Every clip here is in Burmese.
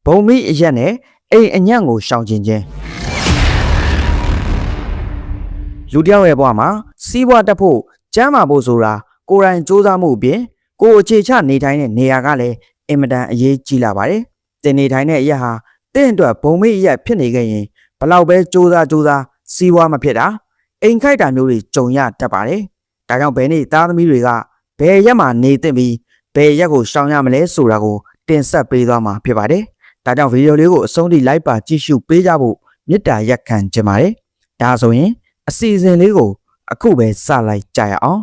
ဘုံမိအရက်နဲ့အိမ်အညံ့ကိုရှောင်ကျင်ခြင်းလူတယောက်ရဲ့ဘဝမှာစီးပွားတက်ဖို့ကျမ်းမာဖို့ဆိုတာကိုယ်တိုင်စူးစမ်းမှုအပြင်ကိုယ်အခြေချနေထိုင်တဲ့နေရာကလည်းအင်မတန်အရေးကြီးလာပါတယ်တင်နေထိုင်တဲ့အရက်ဟာတင့်အတွက်ဘုံမိအရက်ဖြစ်နေခဲ့ရင်ဘလောက်ပဲစူးစမ်းစီးပွားမဖြစ်တာအိမ်ခိုက်တာမျိုးတွေကြုံရတတ်ပါတယ်ဒါကြောင့်ဘယ်နေ့သားသမီးတွေကဘယ်ရက်မှာနေသင့်ပြီးဘယ်ရက်ကိုရှောင်ရမလဲဆိုတာကိုတင်ဆက်ပေးသွားမှာဖြစ်ပါတယ်ဒါကြောင့်ဗီဒီယိုလေးကိုအဆုံးထိလိုက်ပါကြည့်ရှုပေးကြဖို့မေတ္တာရက်ခံချင်ပါတယ်ဒါဆိုရင်အစီအစဉ်လေးကိုအခုပဲစလိုက်ကြရအောင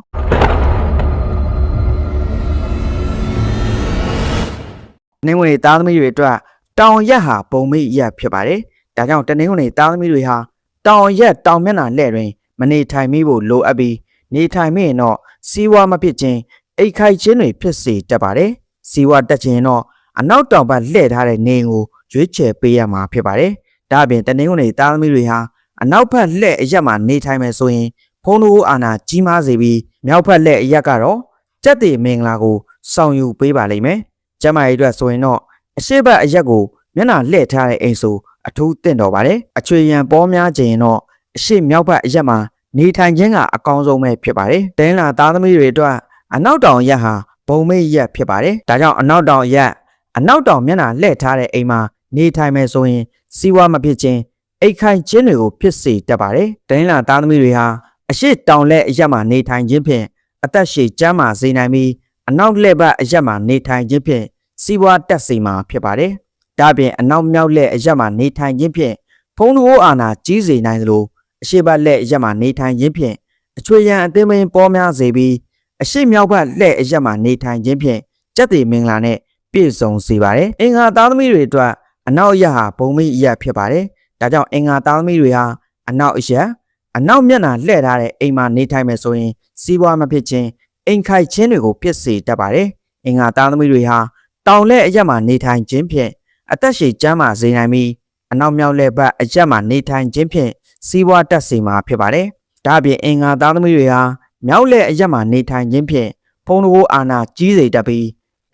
်နေဝင်သားသမီးတွေအတွက်တောင်ရက်ဟာဘုံမိရက်ဖြစ်ပါတယ်ဒါကြောင့်တနင်္ဂနွေသားသမီးတွေဟာတောင်ရက်တောင်မျက်နှာလှဲ့တွင်မနေထိုင်မိဖို့လိုအပ်ပြီးနေထိုင်မိရင်တော့စီးဝါမဖြစ်ခြင်းအိတ်ခိုက်ခြင်းတွေဖြစ်စေတတ်ပါတယ်စီးဝါတက်ခြင်းတော့အနောက်တောင်ဘက်လှည့်ထားတဲ့နေကိုရွေးချယ်ပေးရမှာဖြစ်ပါတယ်ဒါအပြင်တနင်္ဂနွေသားသမီးတွေဟာအနောက်ဘက်လှည့်အရက်မှာနေထိုင်မယ်ဆိုရင်ဖုန်းတို့အာဏာကြီးမားစေပြီးမြောက်ဘက်လှည့်အရက်ကတော့စက်တီမင်္ဂလာကိုဆောင်ယူပေးပါလိမ့်မယ်ကျမကြီးအတွက်ဆိုရင်တော့အရှိတ်ဘက်အရက်ကိုမျက်နှာလှည့်ထားတဲ့အိမ်ဆိုအထူးတင့်တော်ပါတယ်အချွေရန်ပေါ်များခြင်းတော့အရှိတ်မြောက်ဘက်အရက်မှာနေထိုင်ခြင်းကအကောင်းဆုံးပဲဖြစ်ပါတယ်တိုင်းလာသားသမီးတွေအတွက်အနောက်တောင်ရက်ဟာဘုံမိတ်ရက်ဖြစ်ပါတယ်ဒါကြောင့်အနောက်တောင်ရက်အနောက်တောင်မျက်နှာလှည့်ထားတဲ့အိမ်မှာနေထိုင်မယ်ဆိုရင်စီးဝါမဖြစ်ခြင်းအိတ်ခိုင်ခြင်းတွေကိုဖြစ်စေတတ်ပါတယ်တိုင်းလာသားသမီးတွေဟာအရှိတောင်လက်အရက်မှာနေထိုင်ခြင်းဖြင့်အသက်ရှည်ကျန်းမာစေနိုင်ပြီးအနောက်လက်ဘက်အရက်မှာနေထိုင်ခြင်းဖြင့်စီးပွားတက်စေမှာဖြစ်ပါတယ်ဒါပြင်အနောက်မြောက်လက်အရက်မှာနေထိုင်ခြင်းဖြင့်ဖုံးတို့အာဏာကြီးစေနိုင်သလိုအရှိဘက်လက်အရက်မှာနေထိုင်ခြင်းဖြင့်အချွေရန်အသင်းပင်ပေါ်များစေပြီးအရှိမြောက်ဘက်လက်အရက်မှာနေထိုင်ခြင်းဖြင့်စက်တီမင်္ဂလာနဲ့ပြည့်စုံစေပါတယ်အင်္ဂါသားသမီးတွေအတွက်အနောက်ရက်ဟာဘုံမိရက်ဖြစ်ပါတယ်ဒါကြောင့်အင်္ဂါသားသမီးတွေဟာအနောက်ရက်အနောက်မျက်နှာလှည့်ထားတဲ့အိမ်မှာနေထိုင်မယ်ဆိုရင်စီးပွားမဖြစ်ခြင်းအိမ်ခိုက်ခြင်းတွေကိုဖြစ်စေတတ်ပါတယ်အင်္ဂါသားသမီးတွေဟာတောင်လက်အရက်မှာနေထိုင်ခြင်းဖြင့်အသက်ရှည်ကျန်းမာစေနိုင်ပြီးအနောက်မြောက်လက်ဘက်အရက်မှာနေထိုင်ခြင်းဖြင့်စီးပွားတက်စေမှာဖြစ်ပါတယ်ဒါအပြင်အင်္ဂါသားသမီးတွေဟာမြောက်လက်အရက်မှာနေထိုင်ခြင်းဖြင့်ဖုံးတို့အာဏာကြီးစေတတ်ပြီး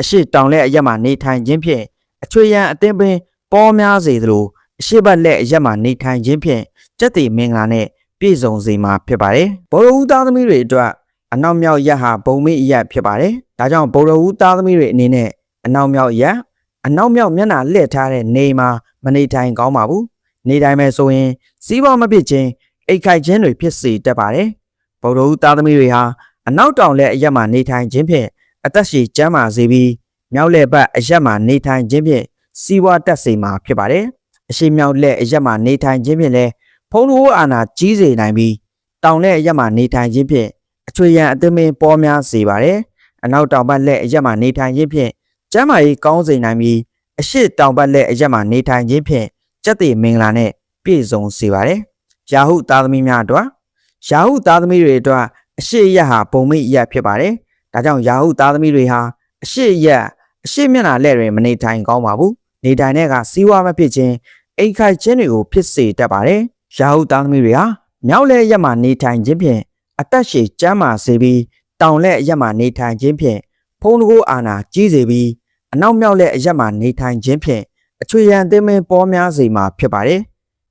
အရှိတောင်လက်အရက်မှာနေထိုင်ခြင်းဖြင့်အချွေရန်အသင်းပင်ပေါ်များစေသလိုအရှိဘက်လက်အရက်မှာနေထိုင်ခြင်းဖြင့်စက်တီမင်္ဂလာနဲ့ပြည့်စုံစေမှာဖြစ်ပါတယ်ဗုဒ္ဓဦးသားသမီးတွေအတွက်အနောက်မြောက်ရက်ဟာဘုံမိရက်ဖြစ်ပါတယ်ဒါကြောင့်ဗုဒ္ဓဦးသားသမီးတွေအနေနဲ့အနောက်မြောက်ရက်အနောက်မြောက်မျက်နှာလှည့်ထားတဲ့နေမှာမနေထိုင်ကောင်းပါဘူးနေတိုင်းမဲ့ဆိုရင်စီးပွားမဖြစ်ခြင်းအိတ်ခိုက်ခြင်းတွေဖြစ်စေတတ်ပါတယ်ဗုဒ္ဓဦးသားသမီးတွေဟာအနောက်တောင်လက်အရက်မှာနေထိုင်ခြင်းဖြင့်အသက်ရှည်ကျန်းမာစေပြီးမြောက်လက်ဘက်အရက်မှာနေထိုင်ခြင်းဖြင့်စီးပွားတက်စေမှာဖြစ်ပါတယ်အရှိမြောက်လက်အရက်မှာနေထိုင်ခြင်းဖြင့်လည်းဖုံးတို့အာဏာကြီးစေနိုင်ပြီးတောင်လက်အရက်မှာနေထိုင်ခြင်းဖြင့်အချွေရန်အသင်းပင်ပေါ်များစေပါတယ်အနောက်တောင်ဘက်လက်အရက်မှာနေထိုင်ခြင်းဖြင့်ကျမ်းမာရေးကောင်းစေနိုင်ပြီးအရှိတောင်ဘက်လက်အရက်မှာနေထိုင်ခြင်းဖြင့်စက်တီမင်္ဂလာနဲ့ပြည့်စုံစေပါတယ်ယာဟုသားသမီးများအတွက်ယာဟုသားသမီးတွေအတွက်အရှိရက်ဟာဘုံမိရက်ဖြစ်ပါတယ်ဒါကြောင့်ယာဟုသားသမီးတွေဟာအရှိရက်အရှိမျက်နှာလက်တွင်မနေထိုင်ကောင်းပါဘူးနေထိုင်တဲ့ကစီးဝါမဖြစ်ခြင်းအိမ်ခိုက်ခြင်းတွေကိုဖြစ်စေတတ်ပါတယ်ယာဟုသားသမီးတွေဟာမြောက်လက်ရက်မှာနေထိုင်ခြင်းဖြင့်အသက်ရှည်ကျန်းမာစေပြီးတောင်လက်ရက်မှာနေထိုင်ခြင်းဖြင့်ဖုံးတို့အာဏာကြီးစေပြီးအနောက်မြောက်လက်ရက်မှာနေထိုင်ခြင်းဖြင့်အချွေရန်အသင်းပင်ပေါ်များစေမှာဖြစ်ပါတယ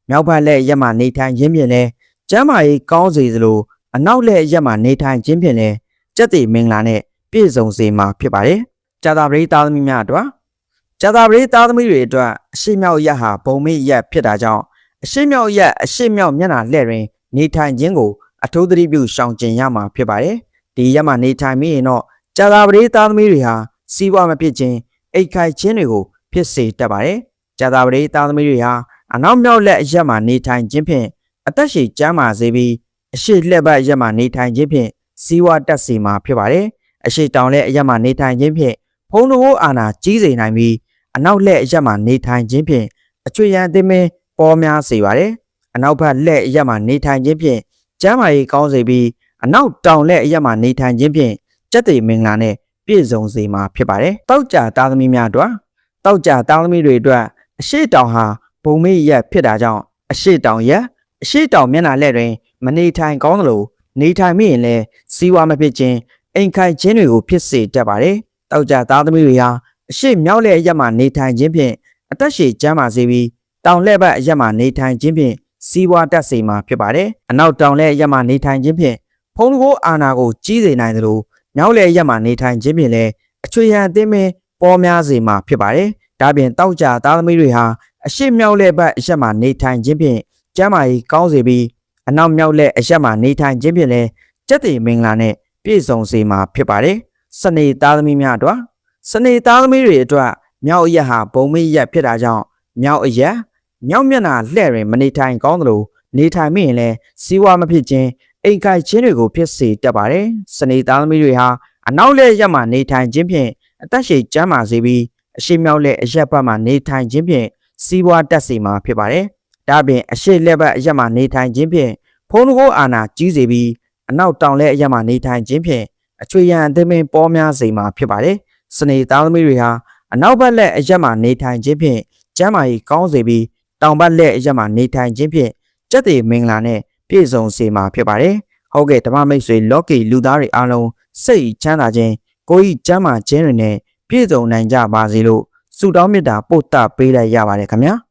်မြောက်ဘက်လက်ရက်မှာနေထိုင်ခြင်းဖြင့်လည်းကျမ်းမာရေးကောင်းစေသလိုအနောက်လက်ရက်မှာနေထိုင်ခြင်းဖြင့်လည်းစက်တီမင်္ဂလာနဲ့ပြည့်စုံစေမှာဖြစ်ပါတယ်ကြာသာပရိသားသမီးများအတွက်ကြာသာပရိသားသမီးတွေအတွက်အရှိမြောက်ရက်ဟာဘုံမိရက်ဖြစ်တာကြောင့်အရှိမြောက်ရက်အရှိမြောက်မျက်နှာလှည့်တွင်နေထိုင်ခြင်းကိုအထူးသတိပြုရှောင်ကျဉ်ရမှာဖြစ်ပါတယ်ဒီရက်မှာနေထိုင်မိရင်တော့ကြာသာပရိသားသမီးတွေဟာစီးပွားမဖြစ်ခြင်းအိတ်ခိုက်ခြင်းတွေကိုဖြစ်စေတတ်ပါတယ်ကြာသာပရိသားသမီးတွေဟာအနောက်မြောက်လက်အရက်မှာနေထိုင်ခြင်းဖြင့်အသက်ရှည်ကျန်းမာစေပြီးအရှိလက်ဘက်အရက်မှာနေထိုင်ခြင်းဖြင့်စီးပွားတက်စေမှာဖြစ်ပါတယ်အရှိတောင်လက်အရက်မှာနေထိုင်ခြင်းဖြင့်ဖုံးတို့အာဏာကြီးစေနိုင်ပြီးအနောက်လက်အရက်မှာနေထိုင်ခြင်းဖြင့်အချွေရန်အသင်းပင်ပေါ်များစေပါတယ်အနောက်ဘက်လက်အရက်မှာနေထိုင်ခြင်းဖြင့်ကျမ်းမာရေးကောင်းစေပြီးအနောက်တောင်လက်အရက်မှာနေထိုင်ခြင်းဖြင့်စက်တီမင်္ဂလာနဲ့ပြည့်စုံစေမှာဖြစ်ပါတယ်တောက်ကြသားသမီးများအတွက်တောက်ကြသားသမီးတွေအတွက်အရှိတောင်ဟာဘုံမိရက်ဖြစ်တာကြောင့်အရှိတောင်ရက်အရှိတောင်မျက်နှာလက်တွင်မနေထိုင်ကောင်းသလိုနေထိုင်မိရင်လည်းစီးပွားမဖြစ်ခြင်းအိမ်ခိုက်ခြင်းတွေကိုဖြစ်စေတတ်ပါတယ်တောက်ကြသားသမီးတွေဟာအရှိမြောက်လက်ရက်မှာနေထိုင်ခြင်းဖြင့် အသက်ရှည်ကျန်းမာစေပြီးတောင်လှည့်ဘက်အရက်မှာနေထိုင်ခြင်းဖြင့်စီးပွားတက်စေမှာဖြစ်ပါတယ်။အနောက်တောင်လှည့်အရက်မှာနေထိုင်ခြင်းဖြင့်ဖုံးတကိုးအာဏာကိုကြီးစေနိုင်သလိုမြောက်လှည့်အရက်မှာနေထိုင်ခြင်းဖြင့်လည်းအချွေရန်အသင်းပင်ပေါ်များစေမှာဖြစ်ပါတယ်။ဒါပြင်တောက်ကြသားသမီးတွေဟာအရှိမြောက်လှည့်ဘက်အရက်မှာနေထိုင်ခြင်းဖြင့်ကျန်းမာရေးကောင်းစေပြီးအနောက်မြောက်လှည့်အရက်မှာနေထိုင်ခြင်းဖြင့်လည်းကျက်တည်မင်္ဂလာနဲ့ပြည့်စုံစေမှာဖြစ်ပါတယ်။စနေသားသမီးများအတွက်စနေသားသမီးတွေအတွက်မြောက်အရက်ဟာဘုံမိရက်ဖြစ်တာကြောင့်မြောက်အရက်မြောက်မျက်နှာလှည့်တွင်မနေထိုင်ကောင်းသလိုနေထိုင်မိရင်လည်းစီးပွားမဖြစ်ခြင်းအိမ်ကိုက်ခြင်းတွေကိုဖြစ်စေတတ်ပါတယ်။စနေသားသမီးတွေဟာအနောက်လှည့်ရက်မှာနေထိုင်ခြင်းဖြင့်အသက်ရှည်ကျန်းမာစေပြီးအရှိမြောက်လှည့်အရက်ဘက်မှာနေထိုင်ခြင်းဖြင့်စီးပွားတက်စေမှာဖြစ်ပါတယ်။ဒါပြင်အရှိလက်ဘက်အရက်မှာနေထိုင်ခြင်းဖြင့်ဖုံးတကိုးအာဏာကြီးစေပြီးအနောက်တောင်လှည့်အရက်မှာနေထိုင်ခြင်းဖြင့်အချွေရန်အသင်းပင်ပေါ်များစေမှာဖြစ်ပါတယ်။စနေသားသမီးတွေဟာအနောက်ဘက်လက်အရက်မှာနေထိုင်ခြင်းဖြင့်ကျန်းမာရေးကောင်းစေပြီးတောင်ဘက်လက်အရက်မှာနေထိုင်ခြင်းဖြင့်ကျက်တည်မင်္ဂလာနဲ့ပြည့်စုံစေမှာဖြစ်ပါတယ်။ဟုတ်ကဲ့ဓမ္မမိတ်ဆွေလော်ကီလူသားတွေအားလုံးစိတ်ချမ်းသာခြင်းကိုယ်ဤကျမ်းမာခြင်းတွေနဲ့ပြည့်စုံနိုင်ကြပါစေလို့ဆုတောင်းမေတ္တာပို့သပေးလိုက်ရပါတယ်ခင်ဗျာ။